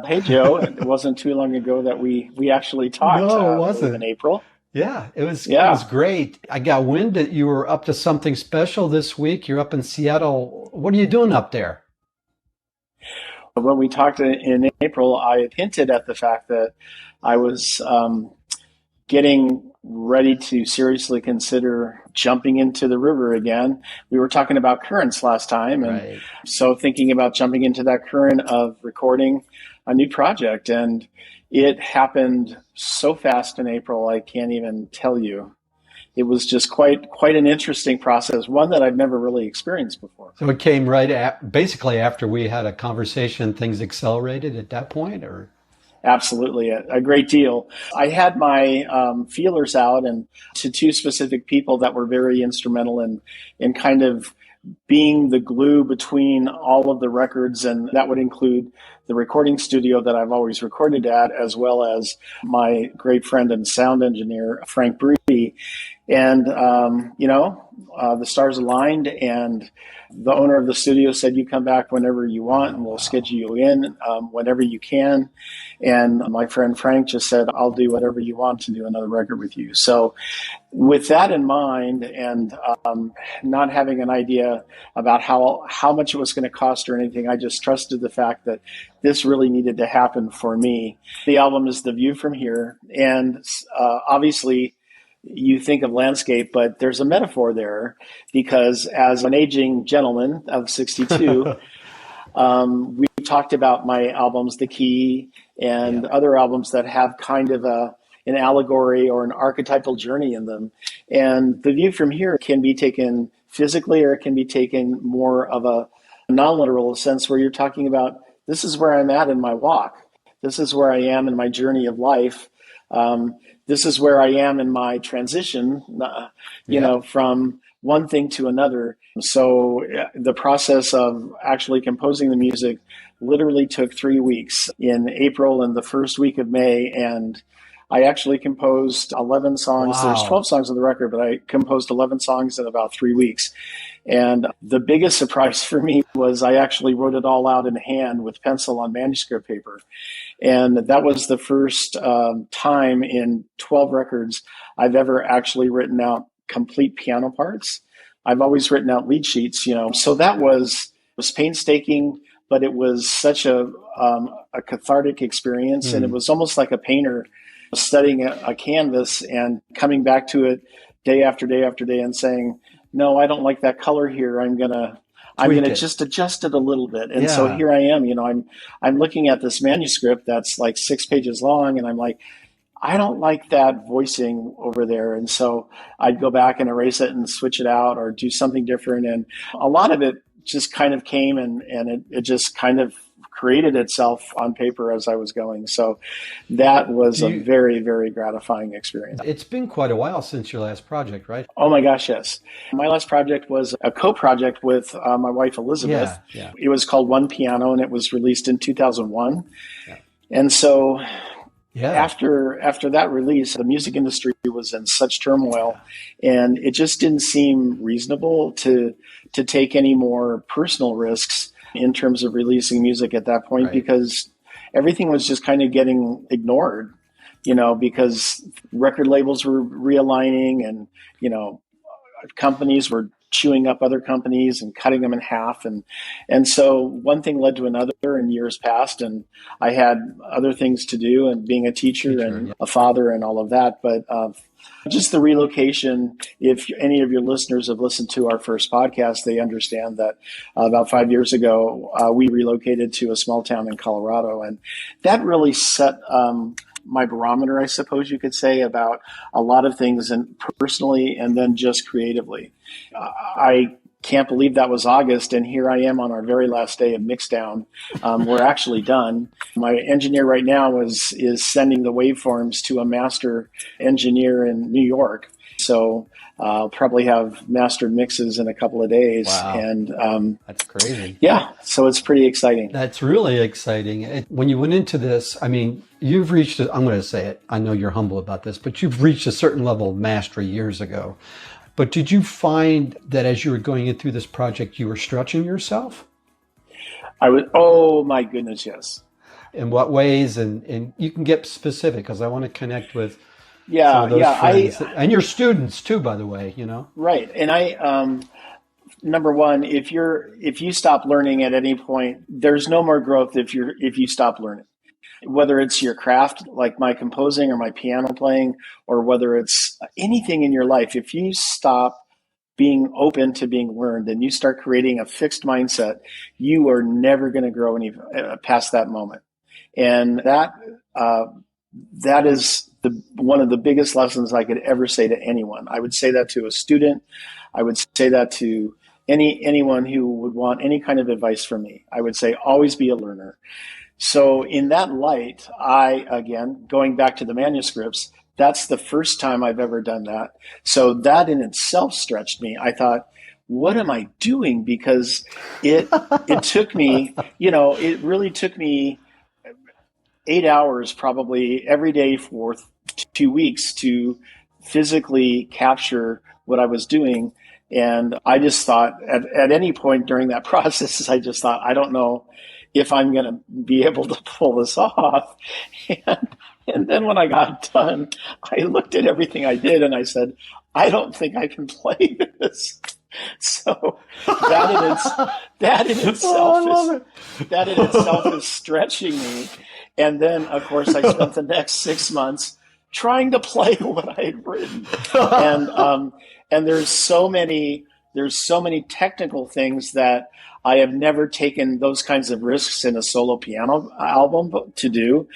Hey, Joe. It wasn't too long ago that we actually talked. No, it It would have been wasn't. April. Yeah, it was Yeah. great. I got wind that you were up to something special this week. You're up in Seattle. What are you doing up there? When we talked in April, I had hinted at the fact that I was getting ready to seriously consider jumping into the river again. We were talking about currents last time, and Right. so thinking about jumping into that current of recording a new project. And it happened so fast in April, I can't even tell you. It was just quite an interesting process, one that I've never really experienced before. So it came right basically after we had a conversation, things accelerated at that point, or? Absolutely, a great deal. I had my feelers out and to two specific people that were very instrumental in kind of being the glue between all of the records, and that would include the recording studio that I've always recorded at, as well as my great friend and sound engineer, Frank Breedy. And, the stars aligned, and the owner of the studio said, "You come back whenever you want, and we'll Wow. schedule you in whenever you can." And my friend Frank just said, "I'll do whatever you want to do another record with you." So, with that in mind, and not having an idea about how much it was going to cost or anything, I just trusted the fact that this really needed to happen for me. The album is The View from Here, and obviously you think of landscape, but there's a metaphor there because as an aging gentleman of 62, we talked about my albums, The Key, Yeah. and other albums that have kind of an allegory or an archetypal journey in them. And The View from Here can be taken physically, or it can be taken more of a non-literal sense where you're talking about, this is where I'm at in my walk. This is where I am in my journey of life. This is where I am in my transition, Yeah. from one thing to another. So the process of actually composing the music literally took 3 weeks in April and the first week of May. And I actually composed 11 songs. There's Wow. 12 songs on the record, but I composed 11 songs in about 3 weeks. And the biggest surprise for me was I actually wrote it all out in hand with pencil on manuscript paper. And that was the first time in 12 records I've ever actually written out complete piano parts. I've always written out lead sheets. So that was painstaking, but it was such a cathartic experience. And it Hmm. was almost like a painter studying a canvas and coming back to it day after day after day and saying, no, I don't like that color here. I'm Tweak gonna it. just adjust it a little bit. And so Yeah. here I am. I'm looking at this manuscript that's like 6 pages long, and I'm like, I don't like that voicing over there. And so I'd go back and erase it and switch it out or do something different. And a lot of it just kind of came, and it just kind of created itself on paper as I was going. So that was Do a you, very, very gratifying experience. it's been quite a while since your last project, right? Oh my gosh, yes. My last project was a co-project with my wife, Elizabeth. Yeah. Yeah. It was called One Piano, and it was released in 2001. Yeah. And so Yeah. after that release, the music industry was in such turmoil, and it just didn't seem reasonable to take any more personal risks in terms of releasing music at that point, Right. because everything was just kind of getting ignored, because record labels were realigning, and you know companies were chewing up other companies and cutting them in half, and so one thing led to another, and years passed, and I had other things to do, and being a teacher Teacher. and Yeah. a father and all of that. But just the relocation, if any of your listeners have listened to our first podcast, they understand that about 5 years ago, we relocated to a small town in Colorado, and that really set my barometer, I suppose you could say, about a lot of things, and personally, and then just creatively. I can't believe that was August, and here I am on our very last day of mixdown. We're actually done. My engineer right now is sending the waveforms to a master engineer in New York. So I'll probably have mastered mixes in a couple of days, Wow. and That's crazy. yeah, so it's pretty exciting. That's really exciting. When you went into this, I mean, you've reached, I'm going to say it, I know you're humble about this, but you've reached a certain level of mastery years ago. But did you find that as you were going in through this project, you were stretching yourself? Oh my goodness, yes. in what ways, and you can get specific because I want to connect with some Yeah, of those yeah. friends and your students too, by the way, Right. And number one, if you stop learning at any point, there's no more growth if you stop learning. Whether it's your craft, like my composing or my piano playing, or whether it's anything in your life, if you stop being open to being learned and you start creating a fixed mindset, you are never going to grow any past that moment. And that is one of the biggest lessons I could ever say to anyone. I would say that to a student. I would say that to anyone who would want any kind of advice from me. I would say always be a learner. So in that light, again, going back to the manuscripts, that's the first time I've ever done that. So that in itself stretched me. I thought, what am I doing? Because it took me, it really took me 8 hours probably every day for 2 weeks to physically capture what I was doing. And I just thought at any point during that process, I just thought, I don't know if I'm going to be able to pull this off. And then when I got done, I looked at everything I did and I said, I don't think I can play this. So that in itself is stretching me. And then, of course, I spent the next 6 months trying to play what I had written. And there's so many technical things that I have never taken those kinds of risks in a solo piano album to do.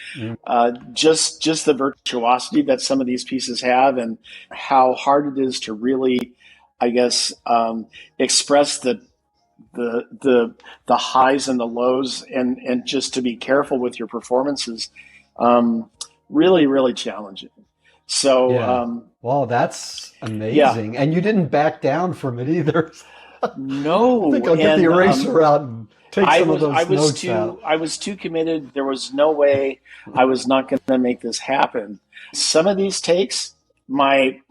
Just the virtuosity that some of these pieces have, and how hard it is to really, I guess, express the highs and the lows, and just to be careful with your performances. Really, really challenging. So, yeah. Well, that's amazing. Yeah. And you didn't back down from it either. No. I think I'll get the eraser out and take some of those notes out. I was too committed. There was no way I was not going to make this happen. Some of these takes, my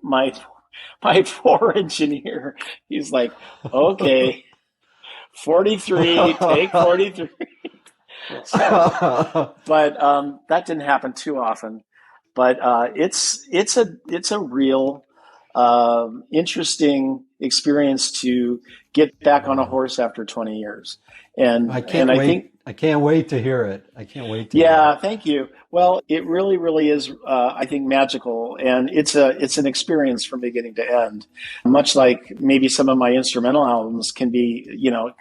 poor engineer, he's like, okay, 43, take 43. So, but that didn't happen too often. But it's a real interesting experience to get back on a horse after 20 years. And I can't wait to hear it. I can't wait to hear it. Thank you. Well, it really, really is, I think, magical. And it's an experience from beginning to end. Much like maybe some of my instrumental albums can be,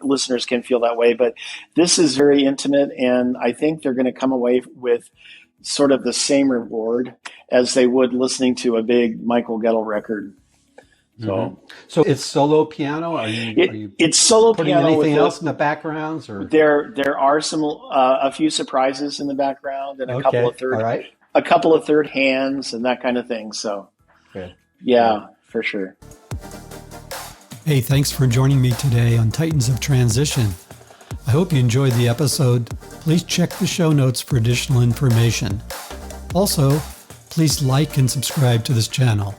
listeners can feel that way. But this is very intimate. And I think they're going to come away with sort of the same reward as they would listening to a big Michael Gettel record. So it's solo piano. It's solo putting piano. Anything else in the backgrounds, or there are a few surprises in the background, and a couple of third hands and that kind of thing. So, good. Yeah, for sure. Hey, thanks for joining me today on Titans of Transition. I hope you enjoyed the episode. Please check the show notes for additional information. Also, please like and subscribe to this channel.